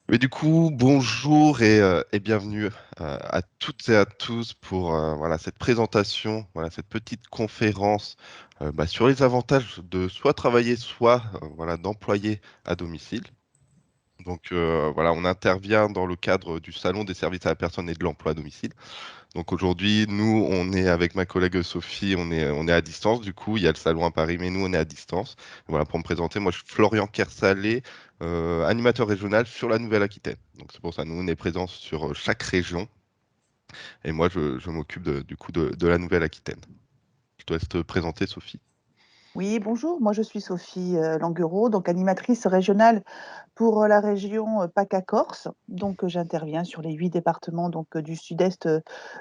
Mais du coup, bonjour et bienvenue à toutes et à tous pour voilà, cette présentation, voilà, cette petite conférence sur les avantages de soit travailler, soit voilà, d'employer à domicile. Donc voilà, on intervient dans le cadre du Salon des services à la personne et de l'emploi à domicile. Donc aujourd'hui, nous, on est avec ma collègue Sophie, on est à distance. Du coup, il y a le salon à Paris, mais nous, on est à distance. Voilà, pour me présenter, moi, je suis Florian Kersalé, animateur régional sur la Nouvelle-Aquitaine. Donc c'est pour ça, nous, on est présents sur chaque région. Et moi, je m'occupe du coup de la Nouvelle-Aquitaine. Je te laisse te présenter, Sophie. Oui, bonjour, moi je suis Sophie Languereau, donc animatrice régionale pour la région PACA-Corse. Donc j'interviens sur les 8 départements du sud-est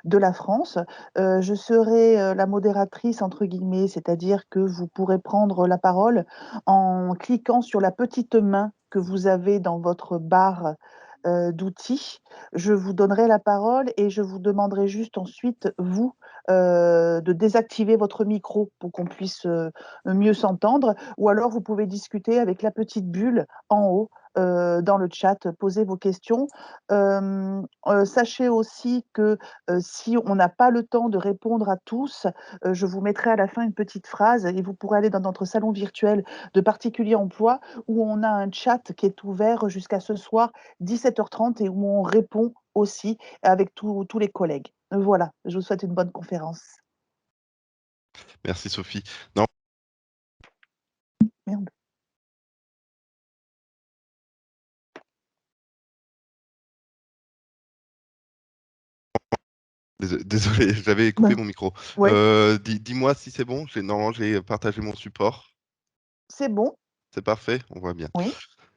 de la France. Je serai la modératrice, entre guillemets, c'est-à-dire que vous pourrez prendre la parole en cliquant sur la petite main que vous avez dans votre barre d'outils. Je vous donnerai la parole et je vous demanderai juste ensuite, vous, de désactiver votre micro pour qu'on puisse mieux s'entendre, ou alors vous pouvez discuter avec la petite bulle en haut dans le chat, poser vos questions. Sachez aussi que si on n'a pas le temps de répondre à tous, je vous mettrai à la fin une petite phrase et vous pourrez aller dans notre salon virtuel de particulier emploi où on a un chat qui est ouvert jusqu'à ce soir 17h30 et où on répond aussi avec tous les collègues. Voilà, je vous souhaite une bonne conférence. Merci, Sophie. Non, Merde. désolé, j'avais coupé Ben, mon micro. ouais, Dis-moi si c'est bon. Normalement, j'ai partagé mon support. c'est bon, C'est parfait, on voit bien. oui.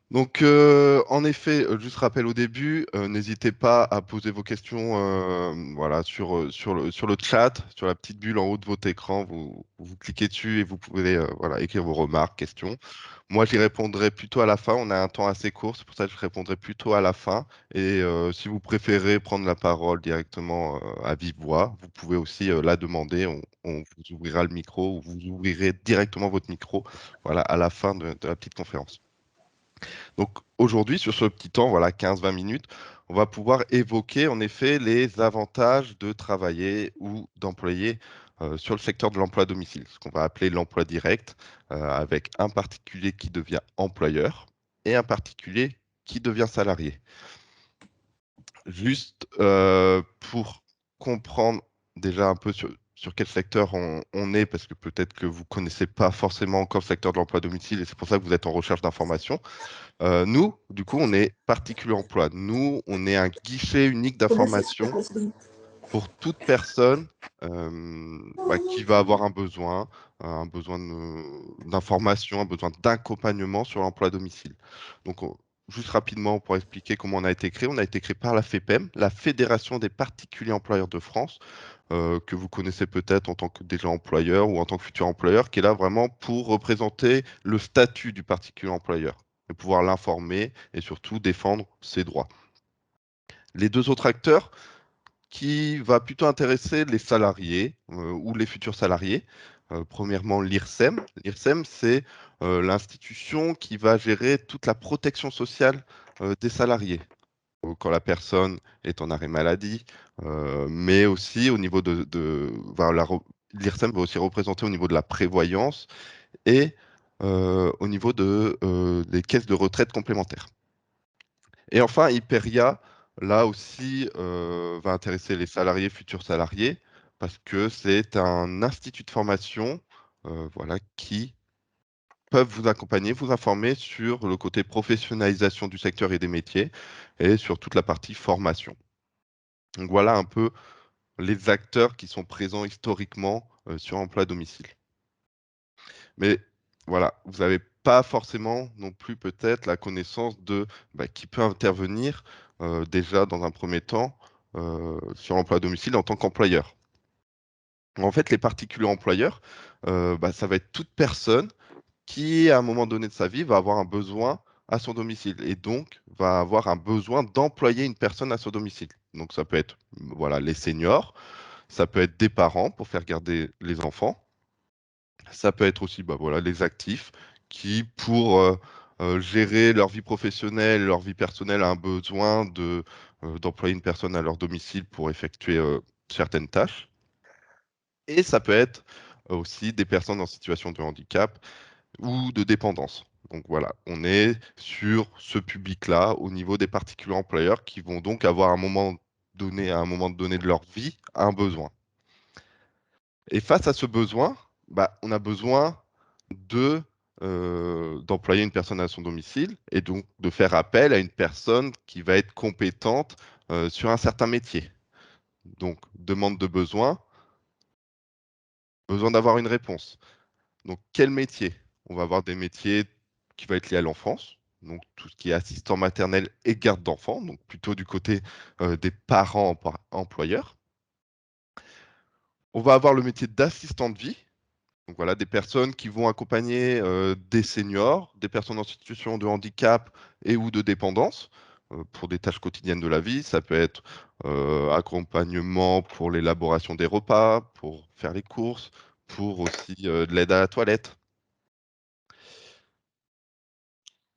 Donc, en effet, juste rappel au début, n'hésitez pas à poser vos questions voilà, sur le chat, sur la petite bulle en haut de votre écran. Vous cliquez dessus et vous pouvez voilà, écrire vos remarques, questions. Moi, j'y répondrai plutôt à la fin. On a un temps assez court, c'est pour ça que je répondrai plutôt à la fin. Et si vous préférez prendre la parole directement à vive voix, vous pouvez aussi la demander. On vous ouvrira le micro ou vous ouvrirez directement votre micro voilà, à la fin de la petite conférence. Donc aujourd'hui, sur ce petit temps, voilà, 15-20 minutes, on va pouvoir évoquer en effet les avantages de travailler ou d'employer sur le secteur de l'emploi à domicile, ce qu'on va appeler l'emploi direct, avec un particulier qui devient employeur et un particulier qui devient salarié. Juste pour comprendre déjà un peu sur quel secteur on est, parce que peut-être que vous ne connaissez pas forcément encore le secteur de l'emploi à domicile et c'est pour ça que vous êtes en recherche d'informations. Nous, du coup, on est particulier emploi. Nous, on est un guichet unique d'information pour toute personne qui va avoir un besoin d'information, un besoin d'accompagnement sur l'emploi à domicile. Donc, juste rapidement pour expliquer comment on a été créé, on a été créé par la FEPEM, la Fédération des particuliers employeurs de France, que vous connaissez peut-être en tant que déjà employeur ou en tant que futur employeur, qui est là vraiment pour représenter le statut du particulier employeur et pouvoir l'informer et surtout défendre ses droits. Les deux autres acteurs qui va plutôt intéresser les salariés ou les futurs salariés. Premièrement, l'IRSEM. L'IRSEM, c'est l'institution qui va gérer toute la protection sociale des salariés. Quand la personne est en arrêt maladie, mais aussi au niveau l'IRSEM va aussi représenter au niveau de la prévoyance et au niveau des caisses de retraite complémentaires. Et enfin, Hyperia, là aussi, va intéresser les salariés, futurs salariés, parce que c'est un institut de formation voilà, qui peuvent vous accompagner, vous informer sur le côté professionnalisation du secteur et des métiers et sur toute la partie formation. Donc voilà un peu les acteurs qui sont présents historiquement sur emploi à domicile. Mais voilà, vous n'avez pas forcément non plus peut-être la connaissance de qui peut intervenir déjà dans un premier temps sur l'emploi à domicile en tant qu'employeur. En fait, les particuliers employeurs, ça va être toute personne qui, à un moment donné de sa vie, va avoir un besoin à son domicile et donc va avoir un besoin d'employer une personne à son domicile. Donc ça peut être voilà, les seniors, ça peut être des parents pour faire garder les enfants, ça peut être aussi voilà, les actifs qui, pour gérer leur vie professionnelle, leur vie personnelle, a un besoin d'employer une personne à leur domicile pour effectuer certaines tâches. Et ça peut être aussi des personnes en situation de handicap ou de dépendance. Donc voilà, on est sur ce public-là au niveau des particuliers employeurs qui vont donc avoir un moment donné, à un moment donné de leur vie, un besoin. Et face à ce besoin, bah, on a besoin de d'employer une personne à son domicile et donc de faire appel à une personne qui va être compétente sur un certain métier. Donc, demande de besoin, besoin d'avoir une réponse. Donc, quel métier? On va avoir des métiers qui vont être liés à l'enfance, donc tout ce qui est assistant maternel et garde d'enfants, donc plutôt du côté des parents employeurs. On va avoir le métier d'assistant de vie. Donc voilà, des personnes qui vont accompagner des seniors, des personnes en situation de handicap et ou de dépendance pour des tâches quotidiennes de la vie. Ça peut être accompagnement pour l'élaboration des repas, pour faire les courses, pour aussi de l'aide à la toilette.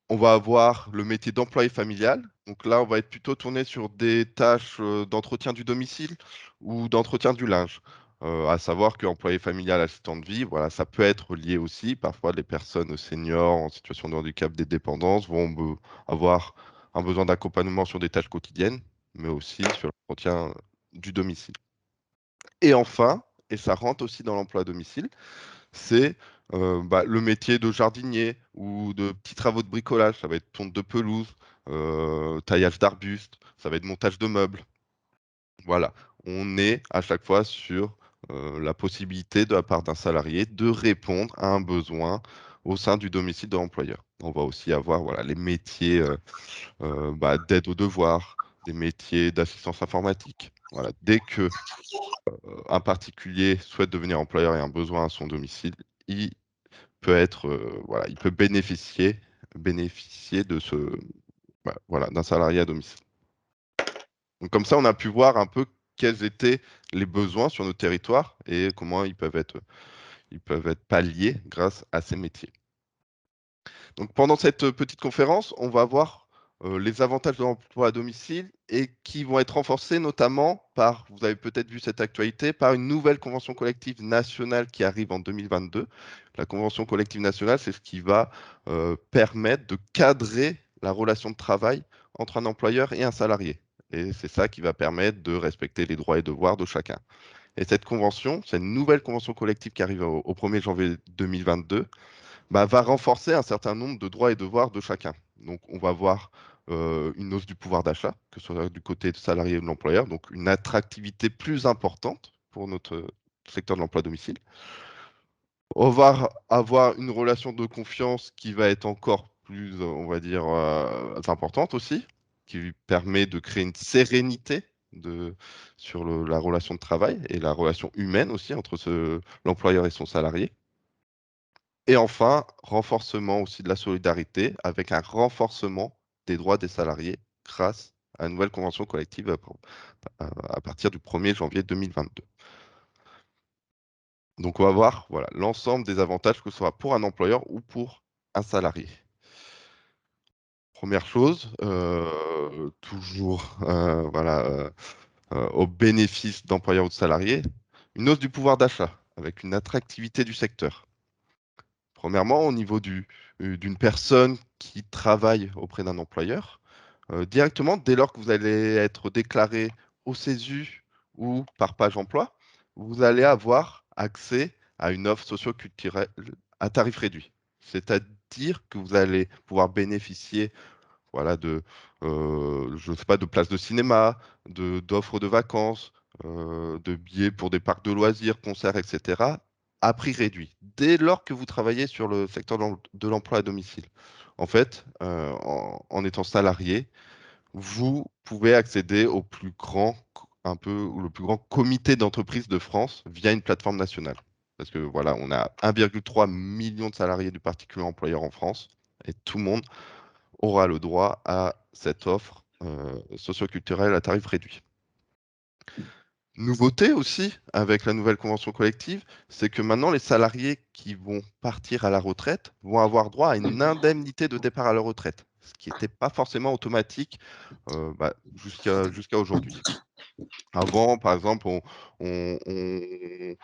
On va avoir le métier d'employé familial. Donc là, on va être plutôt tourné sur des tâches d'entretien du domicile ou d'entretien du linge. À savoir qu'employé familial, assistant de vie, voilà, ça peut être lié aussi. Parfois, les personnes seniors en situation de handicap, des dépendances vont avoir un besoin d'accompagnement sur des tâches quotidiennes, mais aussi sur l'entretien du domicile. Et enfin, et ça rentre aussi dans l'emploi à domicile, c'est le métier de jardinier ou de petits travaux de bricolage. Ça va être tonte de pelouse, taillage d'arbustes, ça va être montage de meubles. Voilà, on est à chaque fois sur la possibilité de la part d'un salarié de répondre à un besoin au sein du domicile de l'employeur. On va aussi avoir voilà, les métiers d'aide aux devoirs, des métiers d'assistance informatique. Voilà, dès que un particulier souhaite devenir employeur et a un besoin à son domicile, il peut être, voilà, il peut bénéficier de voilà, d'un salarié à domicile. Donc comme ça, on a pu voir un peu quels étaient les besoins sur notre territoire et comment ils peuvent être palliés grâce à ces métiers. Donc pendant cette petite conférence, on va voir les avantages de l'emploi à domicile et qui vont être renforcés notamment par, vous avez peut-être vu cette actualité, par une nouvelle convention collective nationale qui arrive en 2022. La convention collective nationale, c'est ce qui va permettre de cadrer la relation de travail entre un employeur et un salarié. Et c'est ça qui va permettre de respecter les droits et devoirs de chacun. Et cette convention, c'est une nouvelle convention collective qui arrive au 1er janvier 2022, va renforcer un certain nombre de droits et devoirs de chacun. Donc, on va voir une hausse du pouvoir d'achat, que ce soit du côté du salarié ou de l'employeur, donc une attractivité plus importante pour notre secteur de l'emploi à domicile. On va avoir une relation de confiance qui va être encore plus, on va dire, importante aussi, qui permet de créer une sérénité sur la relation de travail et la relation humaine aussi entre l'employeur et son salarié. Et enfin, renforcement aussi de la solidarité avec un renforcement des droits des salariés grâce à une nouvelle convention collective à partir du 1er janvier 2022. Donc on va voir voilà, l'ensemble des avantages, que ce soit pour un employeur ou pour un salarié. Première chose, toujours voilà, au bénéfice d'employeurs ou de salariés, une hausse du pouvoir d'achat avec une attractivité du secteur. Premièrement, au niveau d'une personne qui travaille auprès d'un employeur, directement, dès lors que vous allez être déclaré au CESU ou par page emploi, vous allez avoir accès à une offre socio-culturelle à tarif réduit. C'est-à-dire que vous allez pouvoir bénéficier voilà, je ne sais pas, de places de cinéma, d'offres de vacances, de billets pour des parcs de loisirs, concerts, etc., à prix réduit, dès lors que vous travaillez sur le secteur de l'emploi à domicile. En fait, en étant salarié, vous pouvez accéder au plus grand, un peu, ou le plus grand comité d'entreprise de France via une plateforme nationale. Parce que voilà, on a 1,3 million de salariés du particulier employeur en France et tout le monde aura le droit à cette offre socioculturelle à tarif réduit. Nouveauté aussi avec la nouvelle convention collective, c'est que maintenant les salariés qui vont partir à la retraite vont avoir droit à une indemnité de départ à la retraite, ce qui n'était pas forcément automatique jusqu'à aujourd'hui. Avant, par exemple, les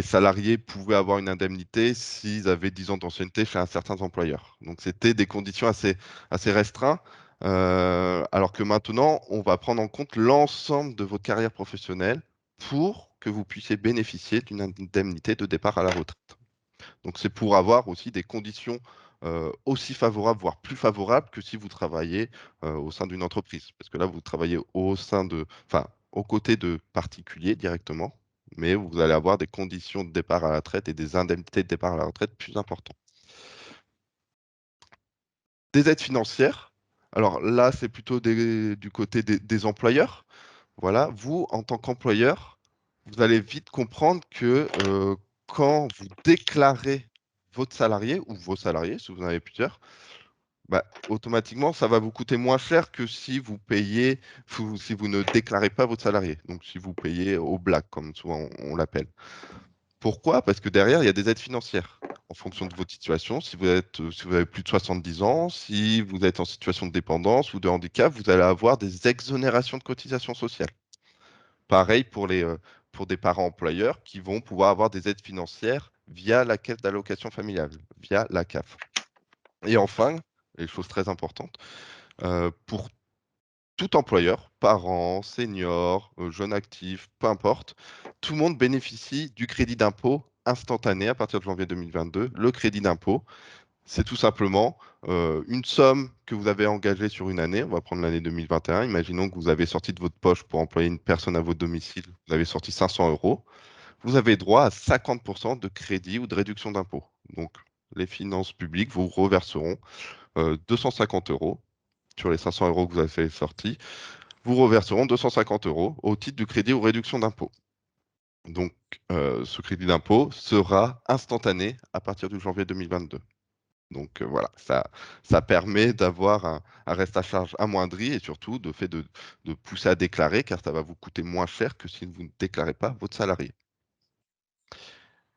salariés pouvaient avoir une indemnité s'ils avaient 10 ans d'ancienneté chez un certain employeur. Donc c'était des conditions assez restreintes, alors que maintenant, on va prendre en compte l'ensemble de votre carrière professionnelle pour que vous puissiez bénéficier d'une indemnité de départ à la retraite. Donc c'est pour avoir aussi des conditions aussi favorables, voire plus favorables que si vous travaillez au sein d'une entreprise. Parce que là, vous travaillez enfin, aux côtés de particuliers directement, mais vous allez avoir des conditions de départ à la retraite et des indemnités de départ à la retraite plus importantes. Des aides financières. Alors là, c'est plutôt du côté des employeurs. Voilà, vous, en tant qu'employeur, vous allez vite comprendre que quand vous déclarez votre salarié ou vos salariés, si vous en avez plusieurs, bah, automatiquement, ça va vous coûter moins cher que si vous payez, si vous ne déclarez pas votre salarié. Donc, si vous payez au black, comme souvent on l'appelle. Pourquoi? Parce que derrière, il y a des aides financières en fonction de votre situation. Si vous avez plus de 70 ans, si vous êtes en situation de dépendance ou de handicap, vous allez avoir des exonérations de cotisations sociales. Pareil pour des parents employeurs qui vont pouvoir avoir des aides financières via la caisse d'allocation familiale, via la CAF. Et enfin, les choses très importantes, pour tout employeur, parents, seniors, jeunes actifs, peu importe, tout le monde bénéficie du crédit d'impôt instantané à partir de janvier 2022. Le crédit d'impôt, c'est tout simplement une somme que vous avez engagée sur une année. On va prendre l'année 2021. Imaginons que vous avez sorti de votre poche pour employer une personne à votre domicile. Vous avez sorti 500 euros. Vous avez droit à 50% de crédit ou de réduction d'impôt. Donc, les finances publiques vous reverseront 250 euros sur les 500 euros que vous avez fait sortir. Vous reverseront 250 euros au titre du crédit ou réduction d'impôt. Donc, ce crédit d'impôt sera instantané à partir du janvier 2022. Donc voilà, ça permet d'avoir un reste à charge amoindri et surtout de pousser à déclarer car ça va vous coûter moins cher que si vous ne déclarez pas votre salarié.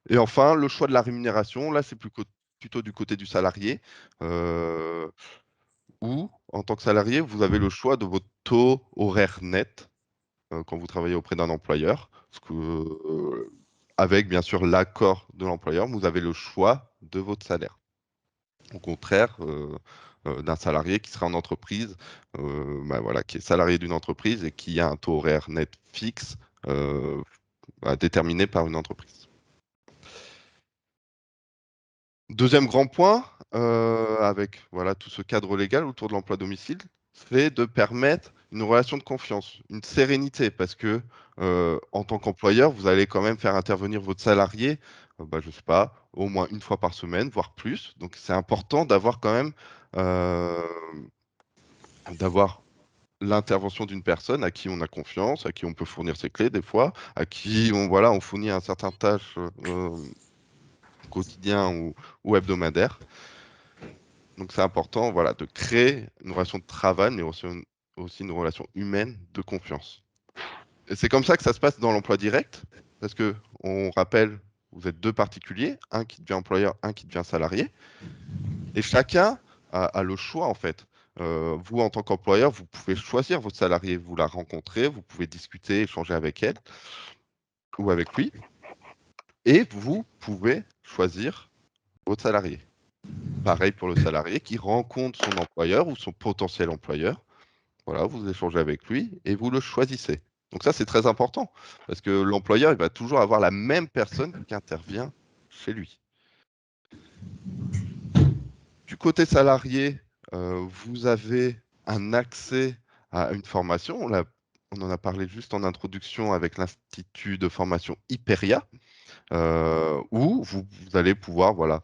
Et enfin, le choix de la rémunération, là c'est plutôt du côté du salarié où en tant que salarié, vous avez le choix de votre taux horaire net quand vous travaillez auprès d'un employeur. Avec bien sûr l'accord de l'employeur, vous avez le choix de votre salaire. Au contraire d'un salarié qui sera en entreprise, voilà, qui est salarié d'une entreprise et qui a un taux horaire net fixe déterminé par une entreprise. Deuxième grand point, avec voilà, tout ce cadre légal autour de l'emploi à domicile, c'est de permettre une relation de confiance, une sérénité, parce que en tant qu'employeur, vous allez quand même faire intervenir votre salarié, je ne sais pas, au moins une fois par semaine, voire plus. Donc c'est important d'avoir quand même euh, d'avoir l'intervention d'une personne à qui on a confiance, à qui on peut fournir ses clés des fois, à qui on fournit un certain tâche quotidien ou hebdomadaire. Donc c'est important voilà, de créer une relation de travail, mais aussi une relation humaine de confiance. Et c'est comme ça que ça se passe dans l'emploi direct, parce que on rappelle, vous êtes deux particuliers, un qui devient employeur, un qui devient salarié, et chacun a le choix en fait. Vous, en tant qu'employeur, vous pouvez choisir votre salarié, vous la rencontrez, vous pouvez discuter, échanger avec elle ou avec lui, et vous pouvez choisir votre salarié. Pareil pour le salarié qui rencontre son employeur ou son potentiel employeur. Voilà, vous échangez avec lui et vous le choisissez. Donc ça, c'est très important parce que l'employeur, il va toujours avoir la même personne qui intervient chez lui. Du côté salarié, vous avez un accès à une formation. On en a parlé juste en introduction avec l'Institut de formation Hyperia, où vous allez pouvoir voilà,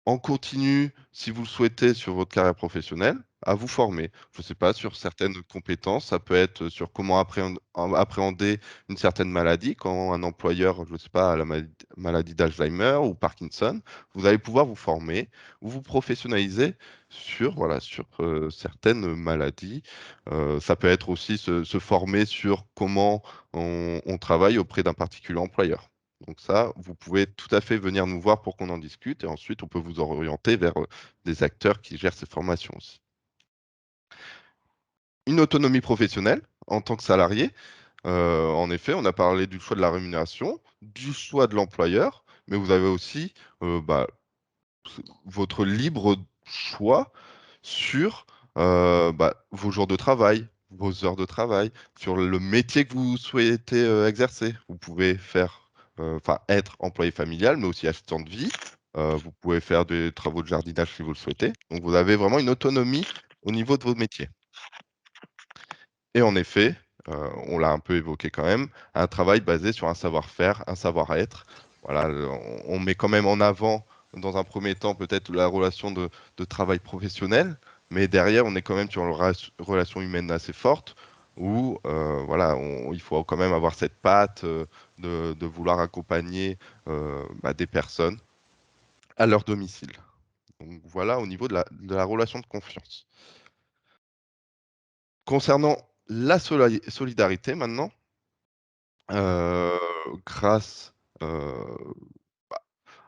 en continu, si vous le souhaitez, sur votre carrière professionnelle, à vous former. Je ne sais pas, sur certaines compétences, ça peut être sur comment appréhender une certaine maladie, quand un employeur, je ne sais pas, a la maladie d'Alzheimer ou Parkinson, vous allez pouvoir vous former ou vous professionnaliser sur, voilà, sur certaines maladies. Ça peut être aussi se former sur comment on travaille auprès d'un particulier employeur. Donc ça, vous pouvez tout à fait venir nous voir pour qu'on en discute et ensuite on peut vous orienter vers des acteurs qui gèrent ces formations aussi. Une autonomie professionnelle en tant que salarié. En effet, on a parlé du choix de la rémunération, du choix de l'employeur, mais vous avez aussi bah, votre libre choix sur vos jours de travail, vos heures de travail, sur le métier que vous souhaitez exercer. Vous pouvez faire, être employé familial, mais aussi assistant de vie. Vous pouvez faire des travaux de jardinage si vous le souhaitez. Donc, vous avez vraiment une autonomie au niveau de vos métiers. Et en effet, on l'a un peu évoqué quand même, un travail basé sur un savoir-faire, un savoir-être. Voilà, on met quand même en avant, dans un premier temps, peut-être la relation de travail professionnel, mais derrière, on est quand même sur une relation humaine assez forte, où voilà, il faut quand même avoir cette patte de vouloir accompagner des personnes à leur domicile. Donc voilà, au niveau de la relation de confiance. Concernant la solidarité maintenant, Heu, grâce, heu,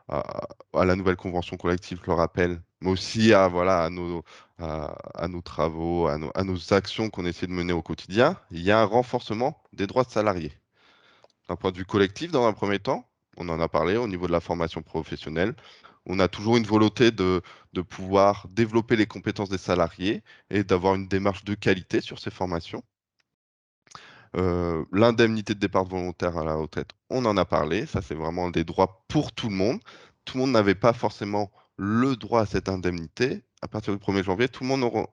à la nouvelle convention collective, je le rappelle, mais aussi à voilà, à nos travaux, à nos actions qu'on essaie de mener au quotidien, il y a un renforcement des droits de salariés. D'un point de vue collectif, dans un premier temps, on en a parlé au niveau de la formation professionnelle. On a toujours une volonté de pouvoir développer les compétences des salariés et d'avoir une démarche de qualité sur ces formations. L'indemnité de départ volontaire à la retraite, on en a parlé, ça c'est vraiment des droits pour tout le monde. Tout le monde n'avait pas forcément le droit à cette indemnité. À partir du 1er janvier, tout le monde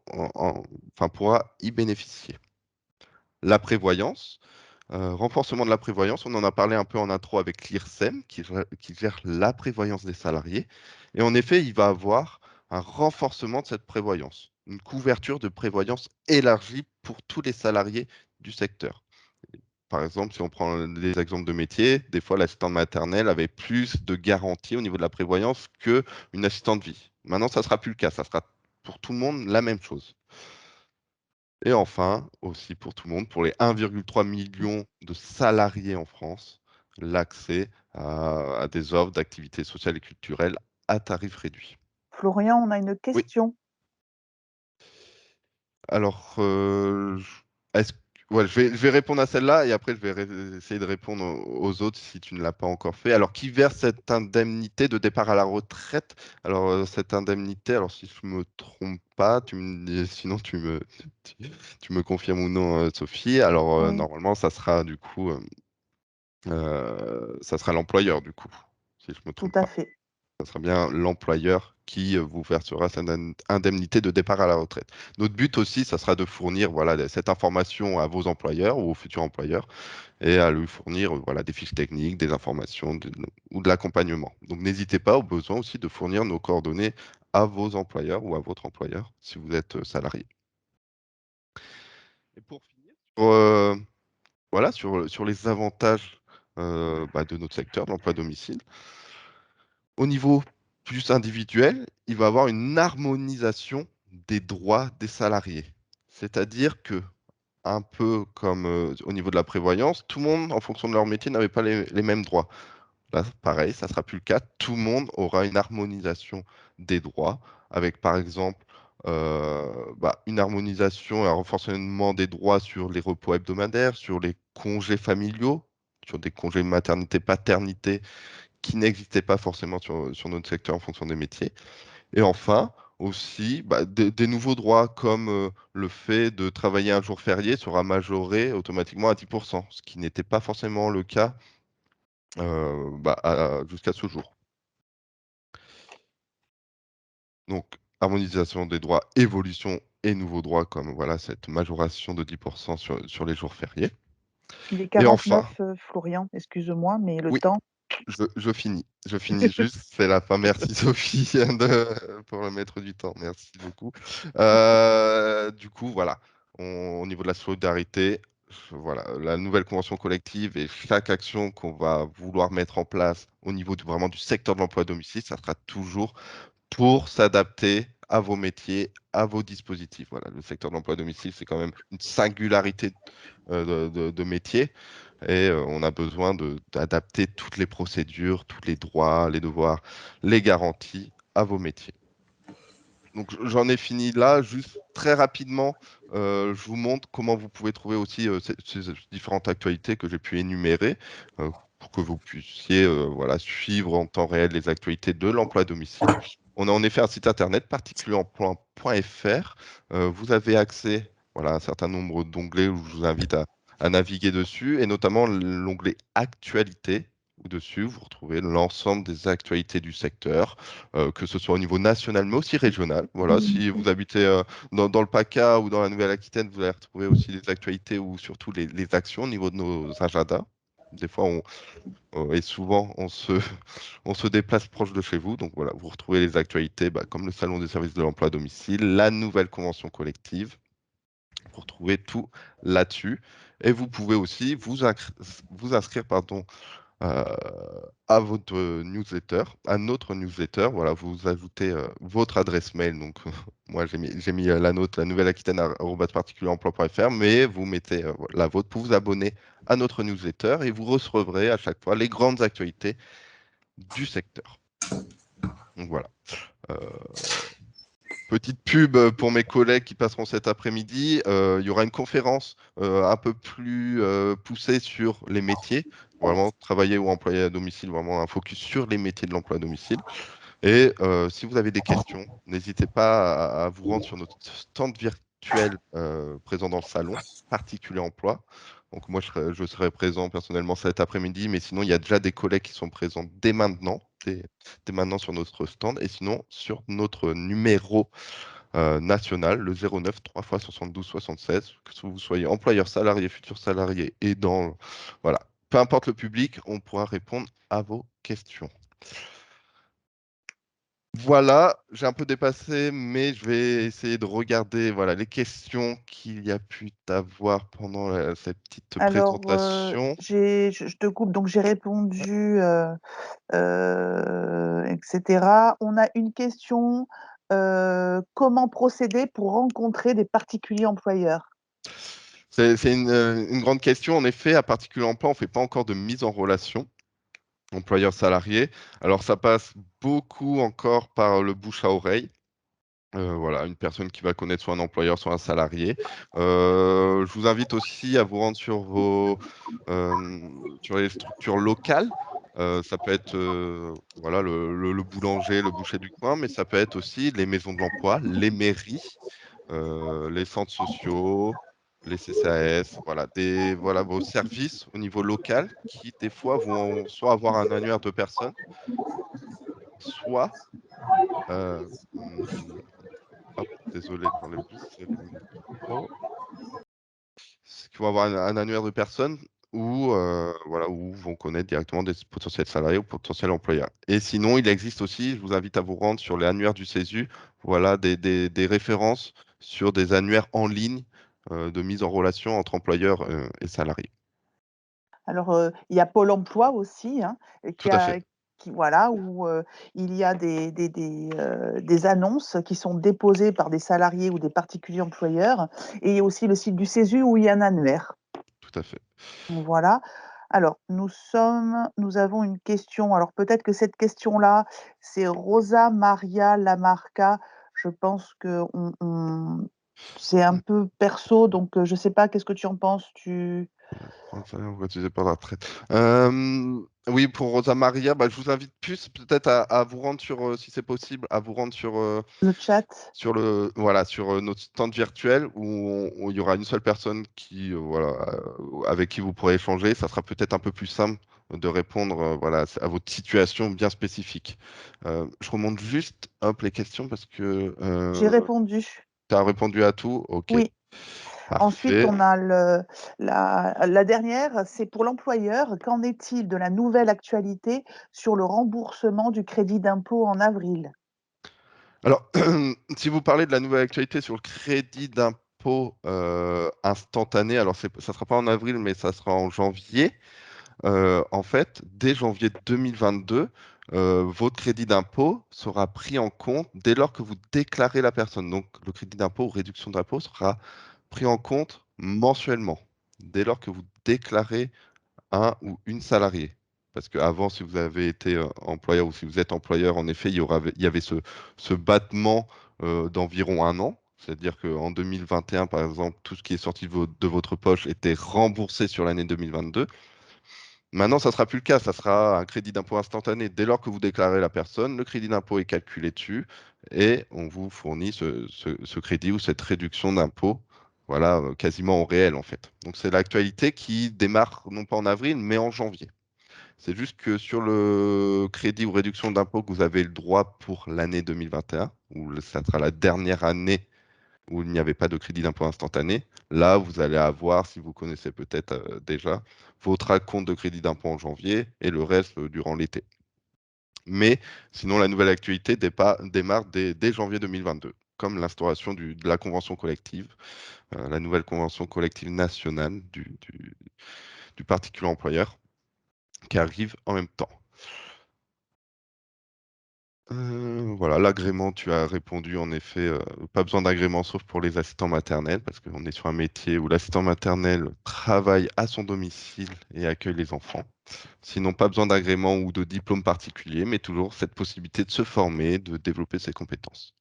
pourra y bénéficier. La prévoyance, renforcement de la prévoyance, on en a parlé un peu en intro avec l'IRSEM qui gère la prévoyance des salariés. Et en effet, il va avoir un renforcement de cette prévoyance, une couverture de prévoyance élargie pour tous les salariés du secteur. Par exemple, si on prend les exemples de métier, des fois l'assistante maternelle avait plus de garanties au niveau de la prévoyance qu'une assistante vie. Maintenant, ça ne sera plus le cas, ça sera pour tout le monde la même chose. Et enfin, aussi pour tout le monde, pour les 1,3 million de salariés en France, l'accès à des offres d'activités sociales et culturelles à tarif réduit. Florian, on a une Oui, question. alors, est-ce ouais, je vais répondre à celle-là et après je vais essayer de répondre aux autres si tu ne l'as pas encore fait. Alors, qui verse cette indemnité de départ à la retraite? Alors, cette indemnité, alors si je me trompe pas, tu me dis, sinon tu, tu me confirmes ou non, Sophie. Alors, Oui, normalement, ça sera du coup, ça sera l'employeur du coup, si je me tout trompe à pas. fait. Ça sera bien l'employeur qui vous versera cette indemnité de départ à la retraite. Notre but aussi, ça sera de fournir voilà, cette information à vos employeurs ou aux futurs employeurs et à lui fournir voilà, des fiches techniques, des informations ou de l'accompagnement. Donc n'hésitez pas au besoin aussi de fournir nos coordonnées à vos employeurs ou à votre employeur si vous êtes salarié. Et pour finir, voilà, sur les avantages de notre secteur, de l'emploi à domicile, au niveau plus individuel, il va y avoir une harmonisation des droits des salariés. C'est-à-dire que, un peu comme au niveau de la prévoyance, tout le monde, en fonction de leur métier, n'avait pas les mêmes droits. Là, pareil, ça ne sera plus le cas. Tout le monde aura une harmonisation des droits, avec par exemple une harmonisation et un renforcement des droits sur les repos hebdomadaires, sur les congés familiaux, sur des congés maternité, paternité qui n'existaient pas forcément sur notre secteur en fonction des métiers. Et enfin, aussi, des nouveaux droits comme le fait de travailler un jour férié sera majoré automatiquement à 10%, ce qui n'était pas forcément le cas jusqu'à ce jour. Donc, harmonisation des droits, évolution et nouveaux droits comme voilà, cette majoration de 10% sur les jours fériés. Il est Et enfin, 49, Florian, excuse-moi, mais le oui, temps. Je finis. Je finis juste. C'est la fin. Merci Sophie pour le maître du temps. Merci beaucoup. Du coup, voilà. Au niveau de la solidarité, voilà, la nouvelle convention collective et chaque action qu'on va vouloir mettre en place au niveau vraiment du secteur de l'emploi à domicile, ça sera toujours pour s'adapter à vos métiers, à vos dispositifs. Voilà, le secteur de l'emploi à domicile, c'est quand même une singularité de métier et on a besoin d'adapter toutes les procédures, tous les droits, les devoirs, les garanties à vos métiers. Donc j'en ai fini là, juste très rapidement, je vous montre comment vous pouvez trouver aussi ces différentes actualités que j'ai pu énumérer pour que vous puissiez voilà, suivre en temps réel les actualités de l'emploi à domicile. On a en effet un site internet particulier-emploi.fr. Vous avez accès voilà, à un certain nombre d'onglets où je vous invite à naviguer dessus et notamment l'onglet Actualité. Dessus, vous retrouvez l'ensemble des actualités du secteur, que ce soit au niveau national, mais aussi régional. Voilà, si vous habitez dans le PACA ou dans la Nouvelle-Aquitaine, vous allez retrouver aussi les actualités ou surtout les actions au niveau de nos agendas. Des fois, et souvent, on se déplace proche de chez vous. Donc voilà, vous retrouvez les actualités comme le Salon des services de l'emploi à domicile, la nouvelle convention collective. Vous retrouvez tout là-dessus. Et vous pouvez aussi vous inscrire pardon, euh, à votre newsletter, à notre newsletter. Voilà, vous ajoutez votre adresse mail. Donc, moi, j'ai mis la nôtre, la Nouvelle-Aquitaine, @particulieremploi.fr, mais vous mettez la vôtre pour vous abonner à notre newsletter et vous recevrez à chaque fois les grandes actualités du secteur. Donc, voilà. Euh, Petite pub pour mes collègues qui passeront cet après-midi. Il y aura une conférence un peu plus poussée sur les métiers, vraiment travailler ou employer à domicile, vraiment un focus sur les métiers de l'emploi à domicile. Et si vous avez des questions, n'hésitez pas à vous rendre sur notre stand virtuel présent dans le salon, particulier emploi. Donc moi, je serai présent personnellement cet après-midi, mais sinon, il y a déjà des collègues qui sont présents dès maintenant sur notre stand, et sinon sur notre numéro national, le 09 3 x 72 76, que vous soyez employeur, salarié, futur salarié, aidant, voilà. Peu importe le public, on pourra répondre à vos questions. Voilà, j'ai un peu dépassé, mais je vais essayer de regarder voilà, les questions qu'il y a pu avoir pendant cette petite Alors, présentation. je te coupe, donc j'ai Ouais. répondu, et cetera. On a une question, comment procéder pour rencontrer des particuliers employeurs? C'est une grande question. En effet, à particulier emploi, on ne fait pas encore de mise en relation employeur-salarié. Alors, ça passe beaucoup encore par le bouche à oreille. Voilà, une personne qui va connaître soit un employeur, soit un salarié. Je vous invite aussi à vous rendre sur les structures locales. Ça peut être voilà, le boulanger, le boucher du coin, mais ça peut être aussi les maisons de l'emploi, les mairies, les centres sociaux, les CCAS, voilà, voilà, vos services au niveau local qui, des fois, vont soit avoir un annuaire de personnes, soit euh, hop, désolé pour les bus, c'est le micro. Qui vont avoir un annuaire de personnes ou voilà, où vont connaître directement des potentiels salariés ou potentiels employeurs. Et sinon, il existe aussi, je vous invite à vous rendre sur les annuaires du CESU, voilà, des références sur des annuaires en ligne de mise en relation entre employeurs et salariés. Alors, il y a Pôle emploi aussi, hein, et Tout à fait, qui voilà, où, il y a des annonces qui sont déposées par des salariés ou des particuliers employeurs, et il y a aussi le site du CESU où il y a un annuaire. tout à fait. Voilà. Alors, nous avons une question, alors peut-être que cette question-là, c'est Rosa Maria Lamarca. Je pense qu'on c'est un Mm. peu perso, donc je sais pas, qu'est-ce que tu en penses? Enfin, utilisé par la retraite. Oui, pour Rosa Maria, je vous invite plus peut-être à vous rendre sur, si c'est possible, à vous rendre Le chat? voilà, sur notre stand virtuel où il y aura une seule personne voilà, avec qui vous pourrez échanger. Ça sera peut-être un peu plus simple de répondre voilà, à votre situation bien spécifique. Je remonte juste hop, les questions parce que J'ai répondu. tu as répondu à tout. OK. Oui. Ensuite, Parfait. on a la dernière, c'est pour l'employeur. Qu'en est-il de la nouvelle actualité sur le remboursement du crédit d'impôt en avril? Alors, si vous parlez de la nouvelle actualité sur le crédit d'impôt, instantané, alors ça sera pas en avril, mais ça sera en janvier. En fait, dès janvier 2022, votre crédit d'impôt sera pris en compte dès lors que vous déclarez la personne. Donc, le crédit d'impôt ou réduction d'impôt sera pris en compte mensuellement, dès lors que vous déclarez un ou une salariée. Parce qu'avant, si vous avez été employeur ou si vous êtes employeur, en effet, il y avait ce battement d'environ un an. C'est-à-dire qu'en 2021, par exemple, tout ce qui est sorti de votre poche était remboursé sur l'année 2022. Maintenant, ça ne sera plus le cas, ça sera un crédit d'impôt instantané. Dès lors que vous déclarez la personne, le crédit d'impôt est calculé dessus et on vous fournit ce crédit ou cette réduction d'impôt, voilà, quasiment au réel en fait. Donc c'est l'actualité qui démarre non pas en avril, mais en janvier. C'est juste que sur le crédit ou réduction d'impôt que vous avez le droit pour l'année 2021, où ça sera la dernière année où il n'y avait pas de crédit d'impôt instantané. Là, vous allez avoir, si vous connaissez peut-être déjà, votre acompte de crédit d'impôt en janvier et le reste durant l'été. Mais sinon, la nouvelle actualité démarre dès janvier 2022, comme l'instauration de la convention collective, la nouvelle convention collective nationale du particulier employeur qui arrive en même temps. Voilà, l'agrément, tu as répondu en effet, pas besoin d'agrément sauf pour les assistants maternels, parce qu'on est sur un métier où l'assistant maternel travaille à son domicile et accueille les enfants. Sinon, pas besoin d'agrément ou de diplôme particulier, mais toujours cette possibilité de se former, de développer ses compétences.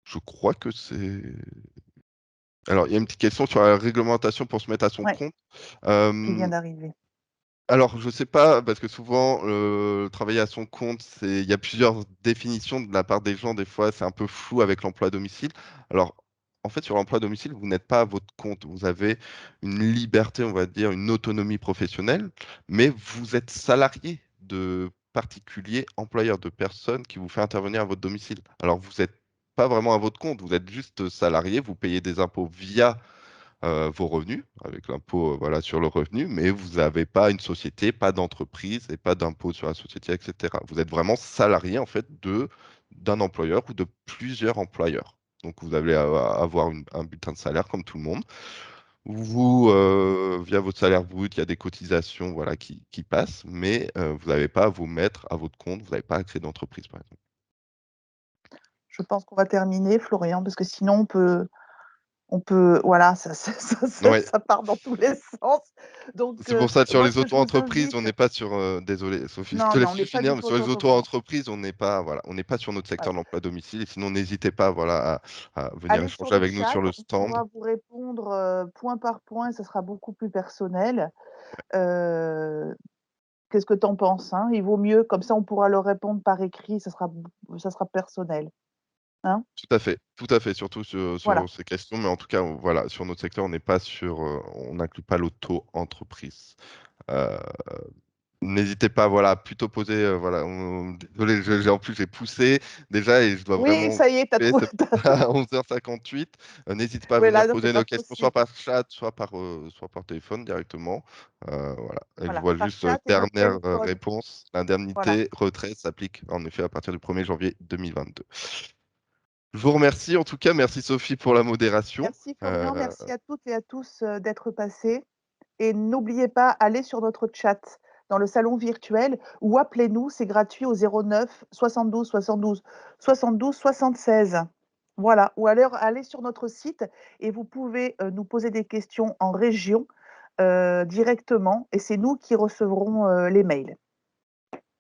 Je crois que c'est. Alors, il y a une petite question sur la réglementation pour se mettre à son Ouais, compte. qui vient Euh, d'arriver. Alors, je sais pas, parce que souvent, travailler à son compte, il y a plusieurs définitions de la part des gens. Des fois, c'est un peu flou avec l'emploi à domicile. Alors, en fait, sur l'emploi à domicile, vous n'êtes pas à votre compte. Vous avez une liberté, on va dire, une autonomie professionnelle, mais vous êtes salarié de particuliers employeurs, de personnes qui vous font intervenir à votre domicile. Alors, vous n'êtes pas vraiment à votre compte. Vous êtes juste salarié. Vous payez des impôts via vos revenus, avec l'impôt voilà, sur le revenu, mais vous n'avez pas une société, pas d'entreprise et pas d'impôt sur la société, etc. Vous êtes vraiment salarié en fait d'un employeur ou de plusieurs employeurs. Donc vous allez avoir un bulletin de salaire comme tout le monde. Vous, via votre salaire brut, il y a des cotisations voilà, qui passent, mais vous n'avez pas à vous mettre à votre compte, vous n'avez pas à créer d'entreprise, par exemple. Je pense qu'on va terminer, Florian, parce que sinon voilà, Ouais, ça part dans tous les sens. Donc, c'est pour ça que sur moi, les ce que je vous auto-entreprises, on invite n'est pas sur. Désolé, Sophie, je non, te mais laisse on n'est pas finir, du mais tout sur les auto-entrepreneur. auto-entreprises, on n'est pas, voilà, on n'est pas sur notre secteur Ouais. de l'emploi à domicile. Et sinon, n'hésitez pas, voilà, à venir Allez sur échanger le avec nous chat, sur le on stand. pourra vous répondre, point par point, ça sera beaucoup plus personnel. Heu, Qu'est-ce que tu en penses, hein? Il vaut mieux, comme ça on pourra leur répondre par écrit, ça sera personnel, hein? Tout à fait, surtout Voilà. sur ces questions. Mais en tout cas, voilà, sur notre secteur, on n'est pas sur, on n'inclut pas l'auto-entreprise. Euh, N'hésitez pas, voilà, à plutôt poser, voilà, désolé, en plus j'ai poussé déjà et je dois Oui, vraiment ça y est, tu as couper, trouvé c'est à 11h58. N'hésitez pas à oui, venir là, non, c'est poser pas nos questions, soit possible. par chat, soit par téléphone directement. Voilà. Et je Voilà, vois par juste chat et le dernière téléphone. réponse. Voilà. L'indemnité retraite s'applique en effet à partir du 1er janvier 2022. Je vous remercie en tout cas, merci Sophie pour la modération. Merci Florian, Euh, merci à toutes et à tous, d'être passés et n'oubliez pas, allez sur notre chat dans le salon virtuel ou appelez-nous, c'est gratuit au 09 72 72 72 76. Voilà, ou alors allez sur notre site et vous pouvez, nous poser des questions en région, directement et c'est nous qui recevrons, les mails.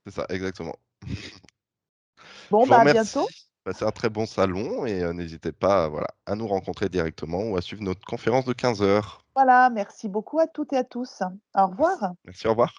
c'est ça, exactement. Bon, Je vous bah, à bientôt. remercie. Passez un très bon salon et n'hésitez pas voilà, à nous rencontrer directement ou à suivre notre conférence de 15h. Voilà, merci beaucoup à toutes et à tous. Au Merci. revoir. Merci, au revoir.